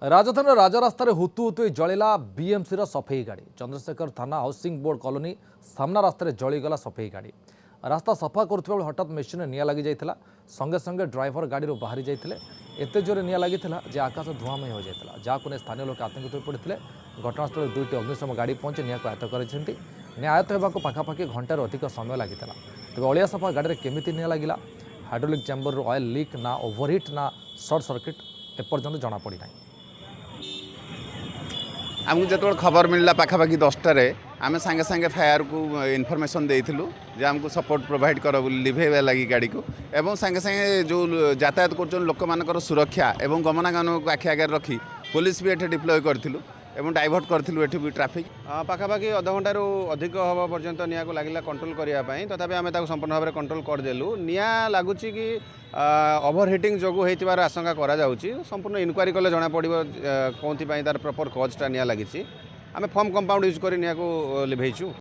राजधानी राजरास्त हुतु हुतु जलिला बीएमसी सफेई गाड़ी चंद्रशेखर थाना हाउसिंग बोर्ड कॉलोनी सामना रास्तार जलीगला सफेई गाड़ी रास्ता सफा करुवा हठात मेसीन निआ लगी जाइला संगे संगे ड्राइवर गाड़ी बाहरी जाते एत जोरे निआ लगी जे आकाश धूआमय हो जाता जहाँ नहीं स्थानीय लोक आतंकित हो पड़ते घटनास्थल दुईट अग्निशम गाड़ी पहुंची निआ को आयत्त कर निआ आयत्त होगा पाखापाखि घंटार अधिक समय लगी तेज अलिया सफा गाड़ी में केमी निआ लगिला हाइड्रोलिक चैम्बर ऑयल लीक ना ओवरहिट ना सर्ट सर्किट एपर्यंत जमापड़ी ना आमको जो खबर मिलला पाखापाखि 10टार आम सांगे सांगे फायर को इनफॉरमेशन देइथिलु जे आमको सपोर्ट प्रोवाइड कर लिभेवा लगी गाड़ी को एवं सांगे सांगे जो यातायात कर लोक मानकर सुरक्षा एवं गमनागमन को आखि आगे रखी पुलिस भी एठे डिप्लॉय करथिलु एवं डाइवर्ट करथिलु एठे भी ट्रैफिक पाखापाखि अध घंटारू अधिक हवा पर्यंत निया को लगिला कंट्रोल करने तथापि आम संपूर्ण भाव में कंट्रोल करदेलु निया लगुच कि ओवरहीटिंग जो होइतिबार आशंका करा जाउची संपूर्ण इनक्वारी कले जना पड़िबो कोंथि तार प्रॉपर कॉजटा निया लगी आम फॉर्म कंपाउंड यूज कर निया को लिभेइछु।